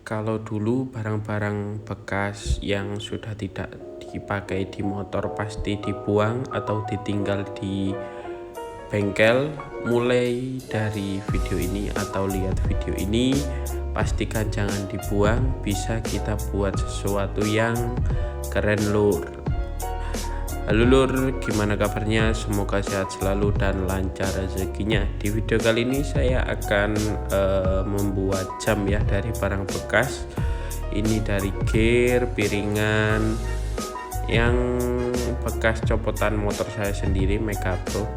Kalau dulu barang-barang bekas yang sudah tidak dipakai di motor pasti dibuang atau ditinggal di bengkel. Mulai dari video ini atau lihat video ini, pastikan jangan dibuang, bisa kita buat sesuatu yang keren lur. Halo lur, gimana kabarnya? Semoga sehat selalu dan lancar rezekinya. Di video kali ini saya akan membuat jam ya dari barang bekas. Ini dari gear, piringan yang bekas copotan motor saya sendiri Mega Pro,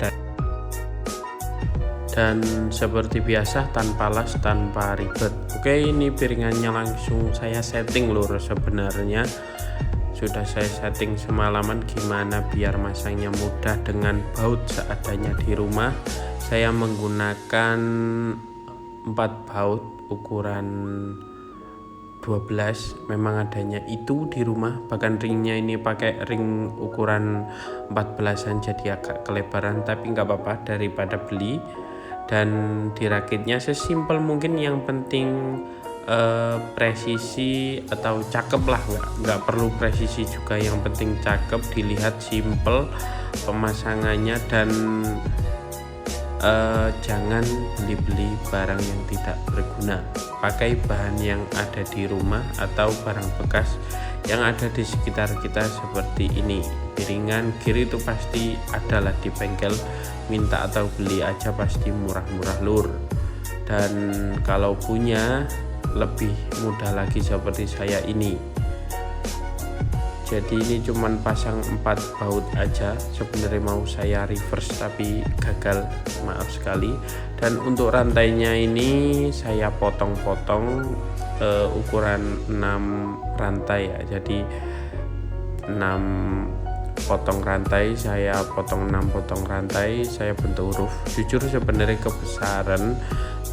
dan seperti biasa tanpa las, tanpa ribet. Oke, ini piringannya langsung saya setting lur. Sebenarnya sudah saya setting semalaman gimana biar masangnya mudah dengan baut seadanya di rumah. Saya menggunakan 4 baut ukuran 12, memang adanya itu di rumah. Bahkan ringnya ini pakai ring ukuran 14an, jadi agak kelebaran, tapi nggak apa-apa daripada beli. Dan dirakitnya sesimpel mungkin, yang penting presisi atau cakep lah, nggak perlu presisi juga, yang penting cakep, dilihat simple pemasangannya. Dan jangan beli-beli barang yang tidak berguna, pakai bahan yang ada di rumah atau barang bekas yang ada di sekitar kita seperti ini. Piringan gear itu pasti adalah di bengkel, minta atau beli aja pasti murah-murah lur. Dan kalau punya lebih mudah lagi seperti saya ini. Jadi ini cuman pasang 4 baut aja. Sebenarnya mau saya reverse tapi gagal, maaf sekali. Dan untuk rantainya ini saya potong-potong ukuran 6 rantai ya. Jadi 6 potong rantai, saya potong 6 potong rantai, saya bentuk huruf. Jujur sebenarnya kebesaran,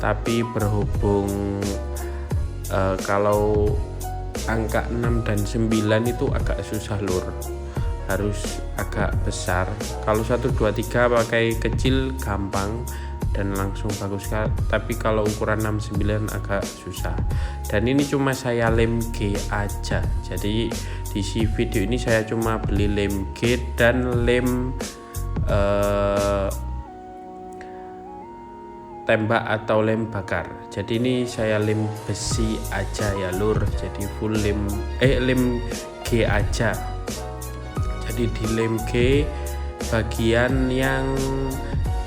tapi berhubung kalau angka 6 dan 9 itu agak susah lur, harus agak besar. Kalau 1, 2, 3 pakai kecil gampang dan langsung bagus, tapi kalau ukuran 6, 9 agak susah. Dan ini cuma saya lem G aja, jadi di video ini saya cuma beli lem G dan lem tembak atau lem bakar. Jadi ini saya lem besi aja ya lur, jadi full lem G aja. Jadi di lem G bagian yang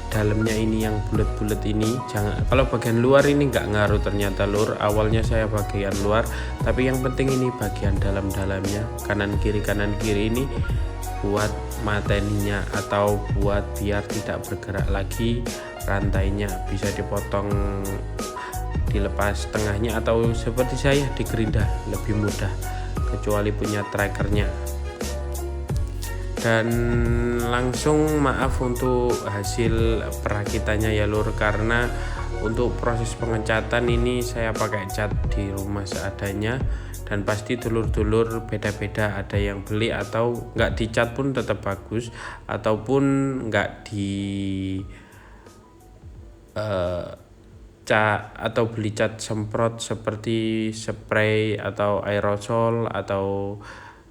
dalamnya ini, yang bulat-bulat ini jangan, kalau bagian luar ini nggak ngaruh ternyata lur. Awalnya saya bagian luar, tapi yang penting ini bagian dalam-dalamnya, kanan kiri ini buat mateninya atau buat biar tidak bergerak lagi rantainya. Bisa dipotong, dilepas tengahnya, atau seperti saya digerinda lebih mudah, kecuali punya trackernya. Dan langsung maaf untuk hasil perakitannya ya lur, karena untuk proses pengecatan ini saya pakai cat di rumah seadanya. Dan pasti dulur-dulur beda-beda, ada yang beli atau nggak dicat pun tetap bagus, ataupun nggak di cat atau beli cat semprot seperti spray atau aerosol, atau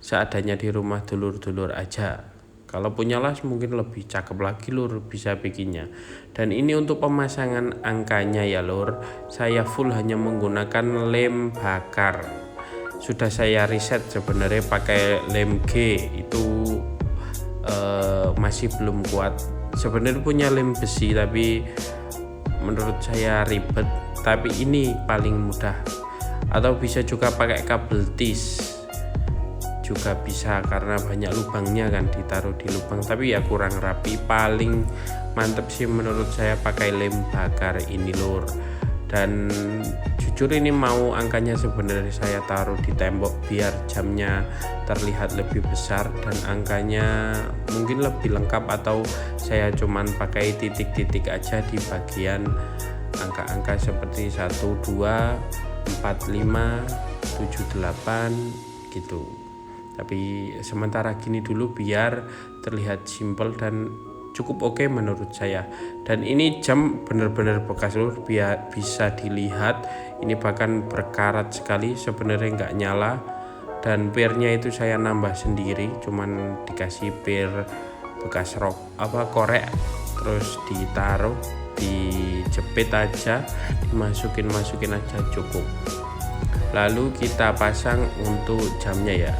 seadanya di rumah dulur-dulur aja. Kalau punya las mungkin lebih cakep lagi lur, bisa bikinnya. Dan ini untuk pemasangan angkanya ya lur, saya full hanya menggunakan lem bakar. Sudah saya riset sebenarnya pakai lem G itu masih belum kuat. Sebenarnya punya lem besi tapi menurut saya ribet, tapi ini paling mudah. Atau bisa juga pakai kabel tis juga bisa, karena banyak lubangnya kan, ditaruh di lubang, tapi ya kurang rapi. Paling mantep sih menurut saya pakai lem bakar ini lur. Dan jujur ini mau angkanya sebenarnya saya taruh di tembok biar jamnya terlihat lebih besar dan angkanya mungkin lebih lengkap, atau saya cuman pakai titik-titik aja di bagian angka-angka seperti 1, 2, 4, 5, 7, 8 gitu. Tapi sementara gini dulu biar terlihat simpel dan cukup oke menurut saya. Dan ini jam bener-bener bekas lur, biar bisa dilihat ini bahkan berkarat sekali, sebenarnya nggak nyala. Dan pirnya itu saya nambah sendiri, cuman dikasih pir bekas korek, terus ditaruh, dijepit aja, masukin aja cukup. Lalu kita pasang untuk jamnya ya.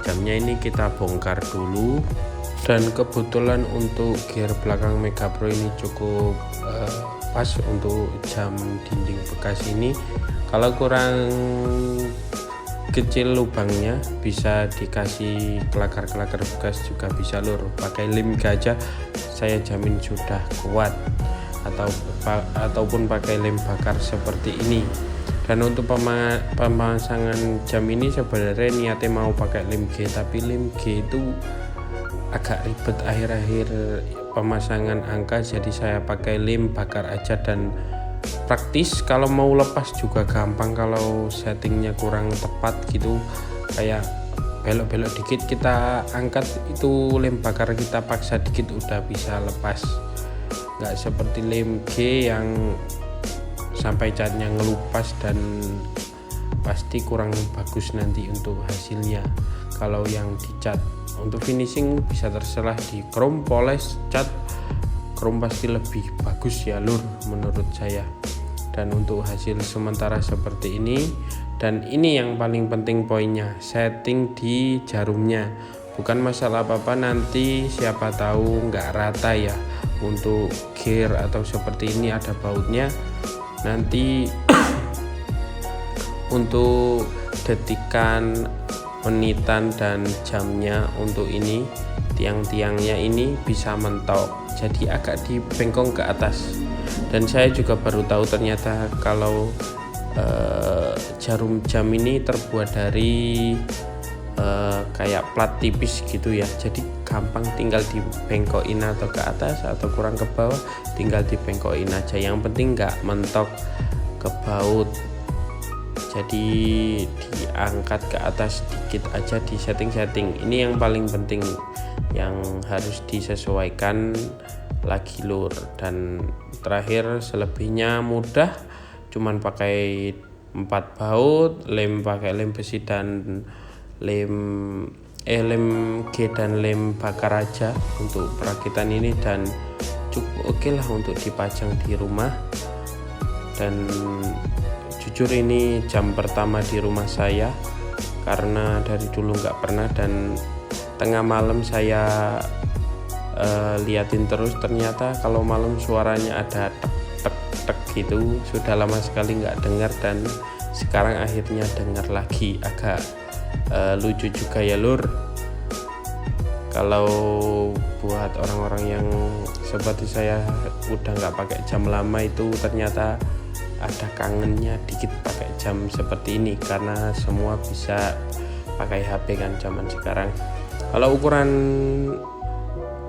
Jamnya ini kita bongkar dulu, dan kebetulan untuk gear belakang Mega Pro ini cukup pas untuk jam dinding bekas ini. Kalau kurang kecil lubangnya bisa dikasih kelakar bekas juga bisa lur, pakai lem aja saya jamin sudah kuat, ataupun pakai lem bakar seperti ini. Dan untuk pemasangan jam ini sebenarnya niatnya mau pakai lem G, tapi lem G itu agak ribet akhir-akhir pemasangan angka, jadi saya pakai lem bakar aja dan praktis. Kalau mau lepas juga gampang, kalau settingnya kurang tepat gitu, kayak belok-belok dikit kita angkat itu lem bakar, kita paksa dikit udah bisa lepas, nggak seperti lem G yang sampai catnya ngelupas dan pasti kurang bagus nanti untuk hasilnya. Kalau yang dicat, untuk finishing bisa terserah di chrome, polish, cat, chrome pasti lebih bagus ya lur menurut saya. Dan untuk hasil sementara seperti ini. Dan ini yang paling penting poinnya, setting di jarumnya. Bukan masalah apa-apa nanti siapa tahu nggak rata ya untuk gear atau seperti ini ada bautnya, nanti untuk detikan, menitan dan jamnya untuk ini tiang-tiangnya ini bisa mentok, jadi agak dibengkong ke atas. Dan saya juga baru tahu ternyata kalau jarum jam ini terbuat dari kayak plat tipis gitu ya, jadi gampang tinggal dibengkokin atau ke atas atau kurang ke bawah tinggal dibengkokin aja, yang penting nggak mentok ke baut. Jadi diangkat ke atas sedikit aja, di setting-setting. Ini yang paling penting yang harus disesuaikan lagi lur. Dan terakhir selebihnya mudah, cuman pakai 4 baut, pakai lem besi dan lem G dan lem bakar aja untuk perakitan ini, dan cukup oke lah untuk dipajang di rumah. Dan jujur ini jam pertama di rumah saya, karena dari dulu nggak pernah, dan tengah malam saya liatin terus, ternyata kalau malam suaranya ada tek gitu, sudah lama sekali nggak dengar dan sekarang akhirnya dengar lagi. Agak lucu juga ya lur, kalau buat orang-orang yang seperti saya udah nggak pakai jam lama itu ternyata ada kangennya dikit pakai jam seperti ini, karena semua bisa pakai HP kan zaman sekarang. Kalau ukuran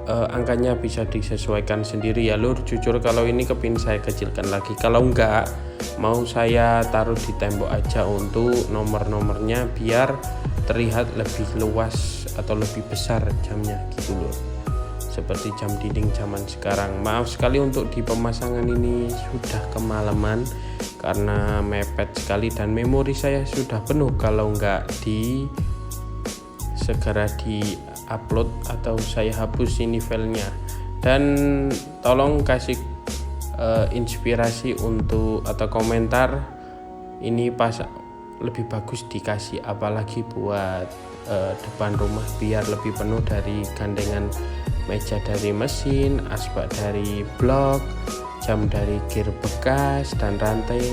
angkanya bisa disesuaikan sendiri ya lur. Jujur kalau ini kepin saya kecilkan lagi, kalau enggak mau saya taruh di tembok aja untuk nomor-nomornya biar terlihat lebih luas atau lebih besar jamnya gitu lur, seperti jam dinding zaman sekarang. Maaf sekali untuk di pemasangan ini sudah kemalaman karena mepet sekali dan memori saya sudah penuh. Kalau enggak segera di upload atau saya hapus ini filenya. Dan tolong kasih inspirasi untuk atau komentar ini pas lebih bagus dikasih apalagi buat depan rumah biar lebih penuh dari gandengan meja dari mesin, asbak dari blok, jam dari gear bekas dan rantai.